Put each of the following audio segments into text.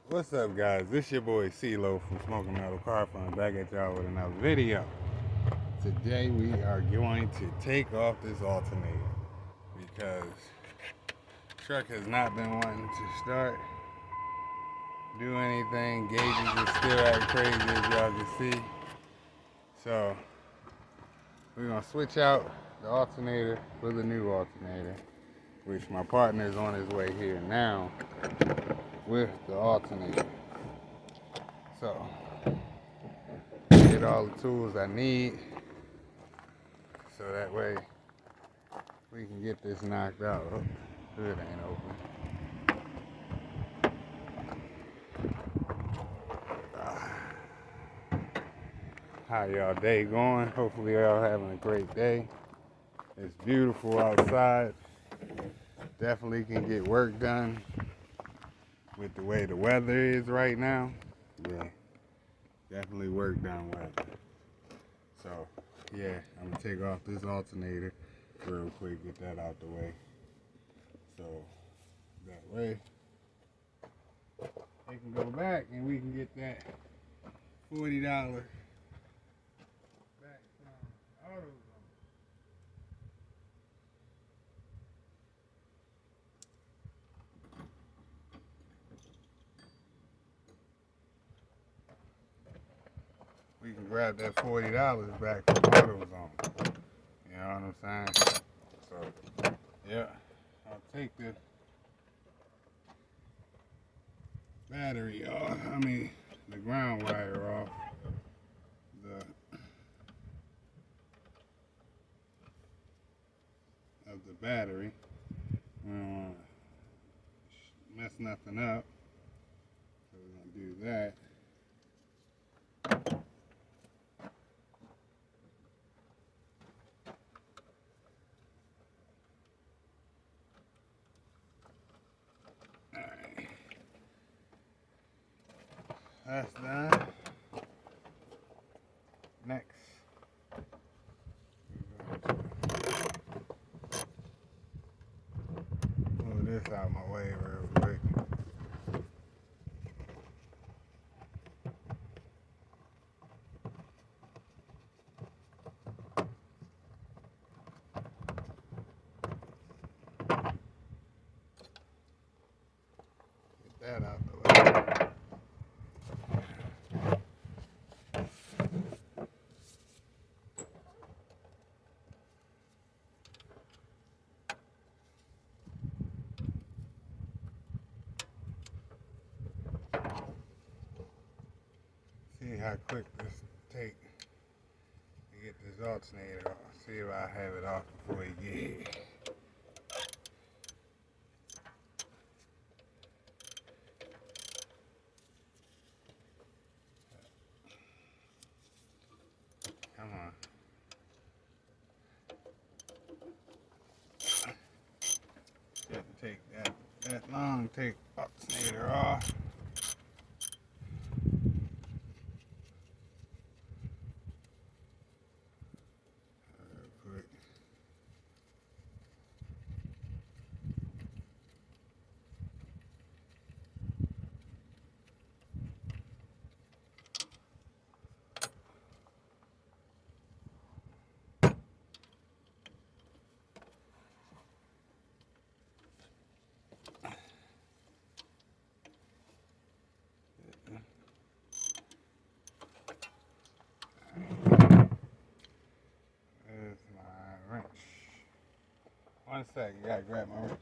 What's up, guys? This your boy CeeLo from Smoking Metal Car Fun, back at y'all with another video. Today we are going to take off this alternator because the truck has not been wanting to start, do anything. Gauges are still acting crazy, as y'all can see. So we're gonna switch out the alternator for the new alternator, which my partner is on his way here now with the alternator. So get all the tools I need so that way we can get this knocked out. Oh, hood ain't open. How y'all day going? Hopefully y'all having a great day. It's beautiful outside. Definitely can get work done with the way the weather is right now. Yeah, definitely work done weather. So yeah, I'm gonna take off this alternator real quick, get that out the way. So that way they can go back and we can get that $40 back from AutoZone. We can grab that $40 back from AutoZone. You know what I'm saying? So yeah, I'll take the battery off. The ground wire off. Of the battery. We don't want to mess nothing up. So we're going to do that. Alright. That's done. Next. Move this out my way real quick. Get that out the way. See how quick this take to get this alternator off. See if I have it off before you get here. Come on. Shouldn't take that long to take alternator off. There's my wrench. One second, gotta grab my wrench.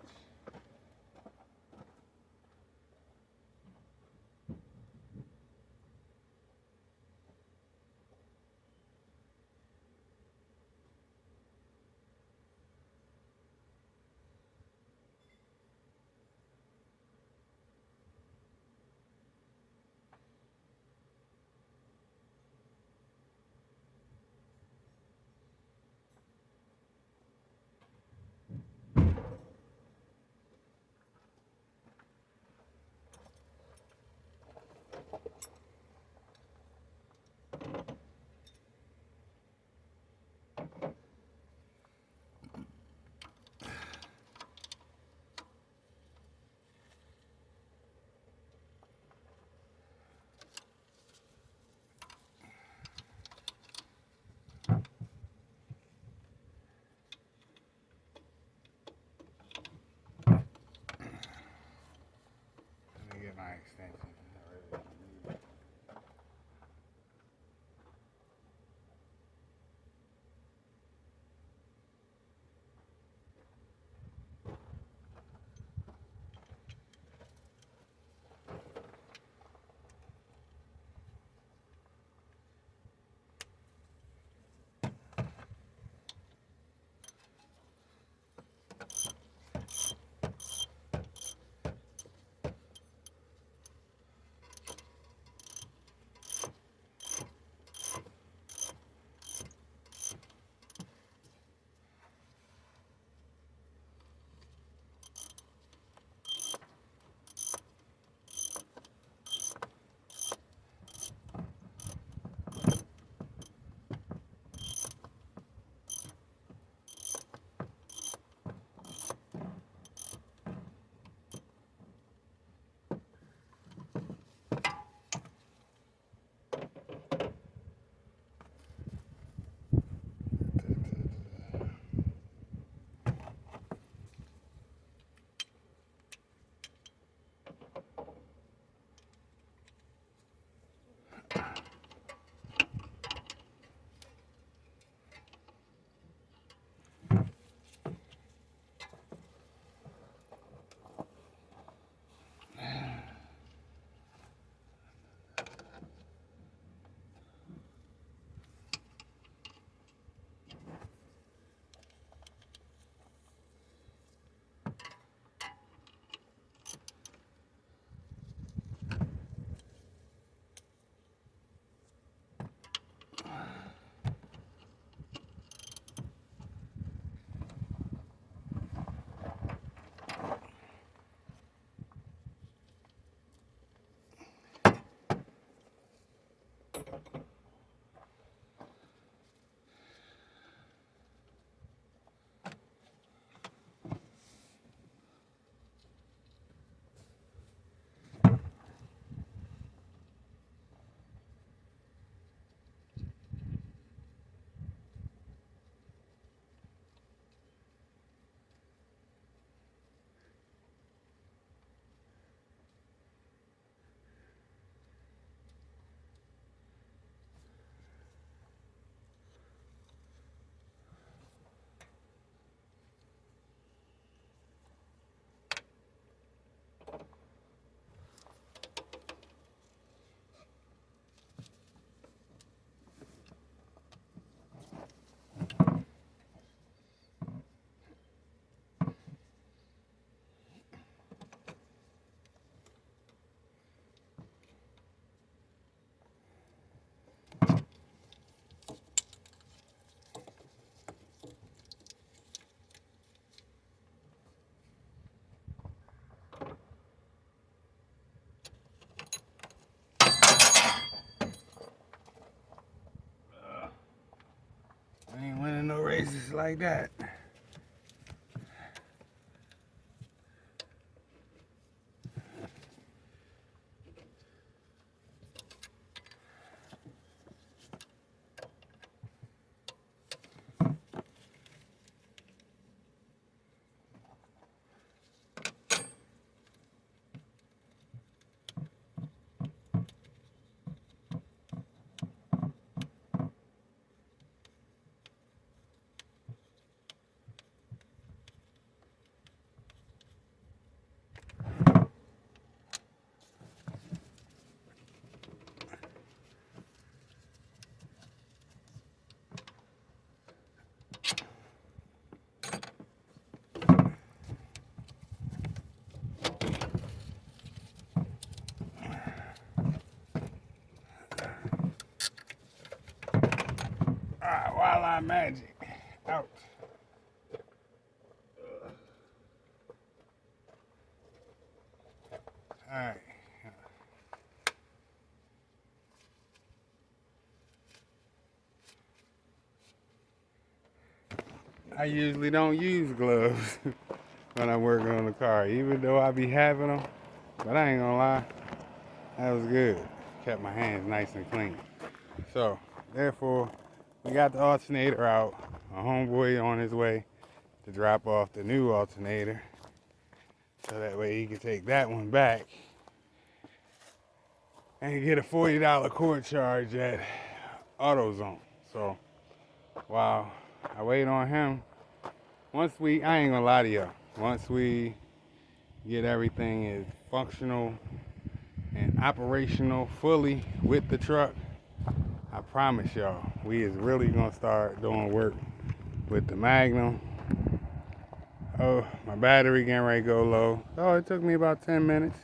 extension. I really don't need it. I ain't winning no races like that. Wildlife magic. Out. Alright. I usually don't use gloves when I'm working on the car, even though I be having them. But I ain't gonna lie, that was good. Kept my hands nice and clean. So, therefore, we got the alternator out. My homeboy on his way to drop off the new alternator. So that way he can take that one back and get a $40 cord charge at AutoZone. So while I wait on him, I ain't gonna lie to y'all, once we get everything is functional and operational fully with the truck, I promise y'all, we is really gonna start doing work with the Magnum. Oh, my battery getting ready to go low. Oh, it took me about 10 minutes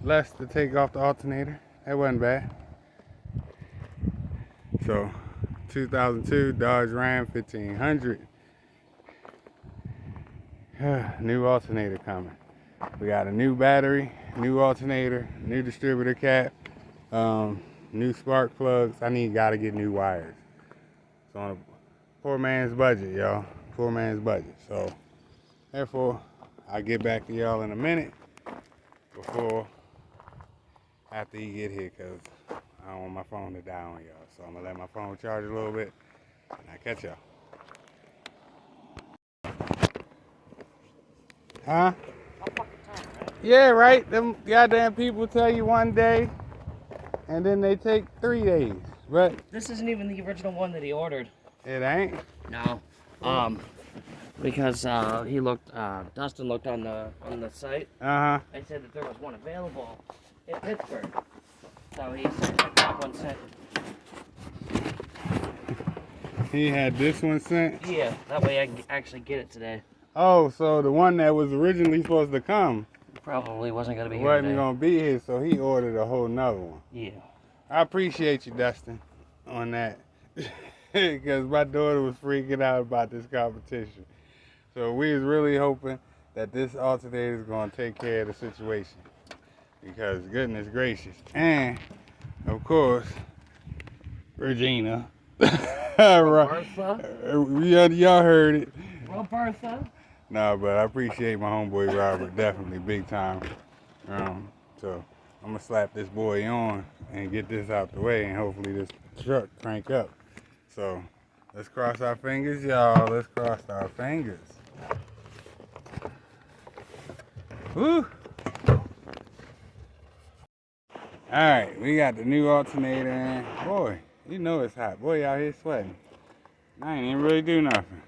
less to take off the alternator. That wasn't bad. So, 2002 Dodge Ram 1500. New alternator coming. We got a new battery, new alternator, new distributor cap, new spark plugs. Gotta get new wires. It's on a poor man's budget, y'all. Poor man's budget. So, therefore, I'll get back to y'all in a minute after you get here, because I don't want my phone to die on y'all. So I'm gonna let my phone charge a little bit, and I'll catch y'all. Huh? Yeah, right? Them goddamn people tell you one day, and then they take 3 days. But this isn't even the original one that he ordered. It ain't? No. Because Dustin looked on the site. They said that there was one available in Pittsburgh. So he said that one sent. He had this one sent? Yeah, that way I can actually get it today. Oh, so the one that was originally supposed to come probably wasn't going to be here wasn't going to be here, so he ordered a whole nother one. Yeah. I appreciate you, Dustin, on that. Because my daughter was freaking out about this competition. So we was really hoping that this alternator is going to take care of the situation. Because goodness gracious. And, of course, Regina. Roberta? Y'all heard it. Roberta? No, but I appreciate my homeboy Robert, definitely, big time. So I'm going to slap this boy on and get this out the way, and hopefully this truck crank up. So let's cross our fingers, y'all. Let's cross our fingers. Woo! Alright, we got the new alternator in. Boy, you know it's hot. Boy, out here sweating. I ain't even really do nothing.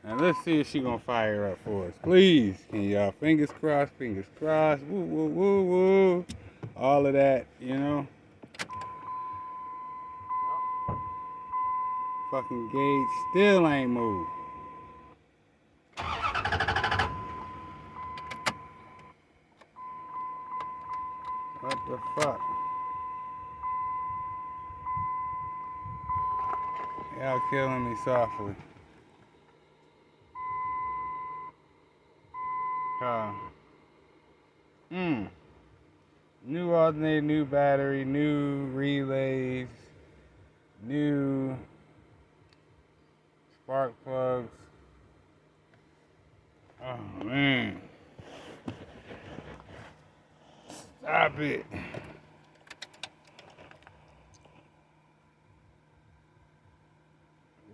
Now let's see if she gonna fire up for us. Please, can y'all? Fingers crossed, fingers crossed. Woo, woo, woo, woo. All of that, you know. Fucking gauge still ain't moved. What the fuck? Y'all killing me softly. New alternator, new battery, new relays, new spark plugs. Oh man. Stop it.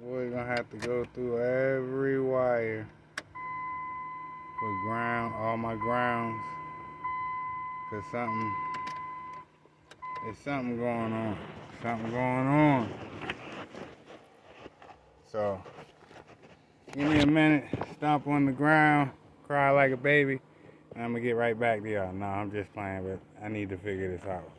We're gonna have to go through every wire for ground, all my grounds. Cause there's something going on. Something going on. So, give me a minute, stomp on the ground, cry like a baby, and I'm gonna get right back to y'all. No, I'm just playing, but I need to figure this out.